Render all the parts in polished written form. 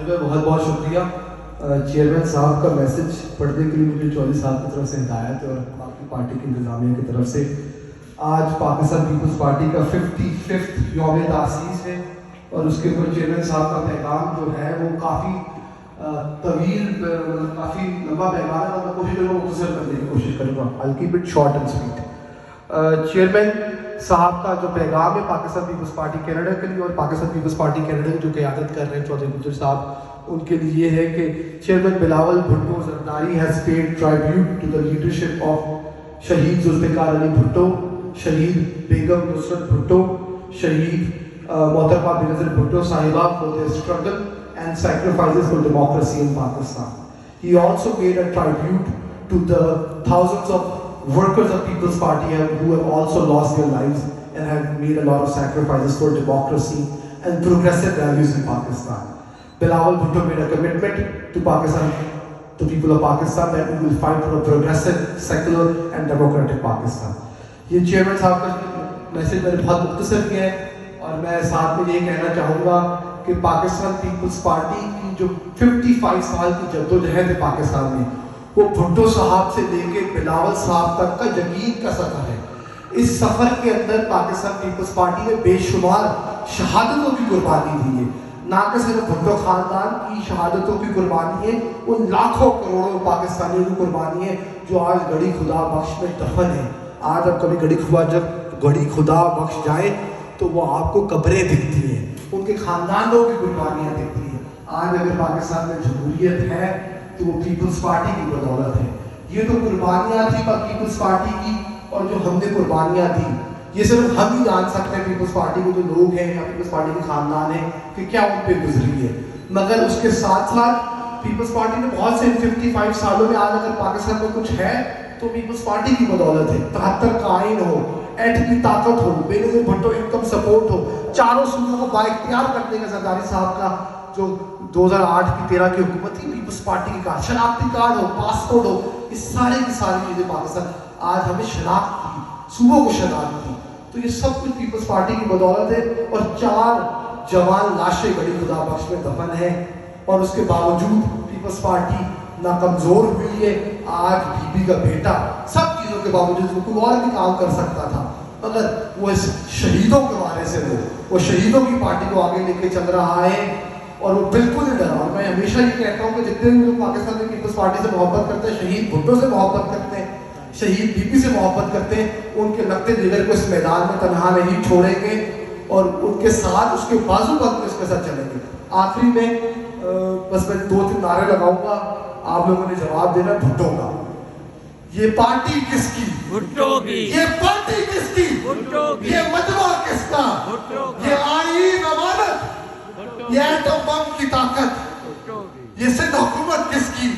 بہت بہت شکریہ چیئرمین صاحب کا میسج پڑھنے کے لیے مجھے چودھری صاحب کی طرف سے ہدایت اور باقی پارٹی کی انتظامیہ کی طرف سے. آج پاکستان پیپلز پارٹی کا 55واں یوم تاسیس ہے اور اس کے اوپر چیئرمین صاحب کا پیغام جو ہے وہ کافی طویل کافی لمبا پیغام ہے اور میں کوشش کروں گا مختصر کرنے کی کوشش کروں گا. I'll keep it short and sweet. Chairman صاحب کا جو پیغام ہے پاکستان پیپلز پارٹی کینیڈا کے لیے اور پاکستان پیپلز پارٹی کینیڈا کی جو قیادت کر رہے ہیں چودھری گجر صاحب ان کے لیے یہ ہے کہ chairman Bilawal Bhutto Zardari has paid tribute to the leadership of شہید ذوالفقار علی بھٹو, شہید بیگم نصرت بھٹو, شہید محترمہ بینظیر بھٹو صاحبہ for their struggle and sacrifices for democracy in Pakistan. He also paid a tribute to the thousands of workers of People's Party who have also lost their lives and have made a lot of sacrifices for democracy and progressive values in Pakistan. Bilawal Bhutto made a commitment to Pakistan, to people of Pakistan, that we will fight for a progressive, secular and democratic Pakistan. یہ chairman صاحب کا message میں نے بہت مختصر کیا ہے اور میں ساتھ میں یہ کہنا چاہوں گا کہ پاکستان پیپلز پارٹی کی جو 55 سال کی جدوجہد ہے پاکستان میں وہ بھٹو صاحب سے لے کے بلاول صاحب تک کا یقین کا سفر ہے. اس سفر کے اندر پاکستان پیپلز پارٹی نے بے شمار شہادتوں کی قربانی دی ہے. نہ کہ صرف بھٹو خاندان کی شہادتوں کی قربانی ہے, ان لاکھوں کروڑوں پاکستانیوں کی قربانی ہے جو آج گڑی خدا بخش میں دفن ہے. آج اب کبھی گڑی خدا بخش جائے تو وہ آپ کو قبریں دکھتی ہیں, ان کے خاندانوں کی قربانیاں دکھتی ہیں. آج اگر پاکستان میں جمہوریت ہے تو وہ پیپلز پارٹی کی بدولت ہے. یہ تو قربانیاں تھیں پیپلز پارٹی کی اور جو ہم نے قربانیاں دیں یہ صرف ہم ہی جان سکتے ہیں پیپلز پارٹی کے جو لوگ ہیں یا پیپلز پارٹی کے خاندان ہیں کہ کیا ان پہ گزری ہے. مگر اس کے ساتھ ساتھ پیپلز پارٹی نے بہت سے 55 سالوں میں آج اگر پاکستان میں کچھ ہے تو پیپلز پارٹی کی بدولت ہے. 73 کا آئین ہو, ایٹمی کی طاقت ہو, بینظیر بھٹو انکم سپورٹ ہو, چاروں صوبوں کو بااختیار کرنے کا زرداری صاحب کا جو 2008 کی 13 کی حکومت تھی, پیپلز پارٹی کی کارڈ, شناختی کارڈ ہو, پاسپورٹ ہو, یہ ساری کی ساری چیزیں پاکستان آج ہمیں شناخت تھی, صوبوں کو شناخت تھی, تو یہ سب کچھ پیپلز پارٹی کی بدولت ہے. اور 4 جوان لاشیں گڑی خدا بخش میں دفن ہیں اور اس کے باوجود پیپلز پارٹی نہ کمزور ہوئی ہے. آج بی بی کا بیٹا سب چیزوں کے باوجود وہ کوئی اور بھی کام کر سکتا تھا مگر وہ اس شہیدوں کے بارے سے وہ شہیدوں کی پارٹی کو آگے لے کے چل رہا ہے اور وہ بالکل نہیں ڈرا. اور میں ہمیشہ یہ کہتا ہوں کہ جتنے بھی لوگ پاکستان میں پیپلز پارٹی سے محبت کرتے ہیں, شہید بھٹو سے محبت کرتے ہیں, شہید بی بی سے محبت کرتے ہیں, ان کے لگتے جگر کو اس میدان میں تنہا نہیں چھوڑیں گے اور ان کے ساتھ اس کے بازو پر اس کے ساتھ چلیں گے. آخری میں بس میں 2-3 نعرے لگاؤں گا, آپ لوگوں نے جواب دینا بھٹو کا. یہ پارٹی کس کی؟ بھٹو کی. یہ پارٹی کس کی؟ بھٹو کی. یہ مجمع کس کا؟ بھٹو کا. یہ آئین امانت, یہ ایٹم بم کی طاقت, بھٹو کی. یہ سندھ حکومت کس کی؟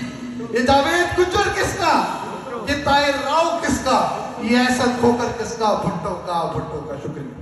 یہ جاوید گجر کس کا؟ یہ طاہر راؤ کس کا؟ یہ احسن کھوکر کس کا؟ بھٹو کا. بھٹو کا. شکریہ.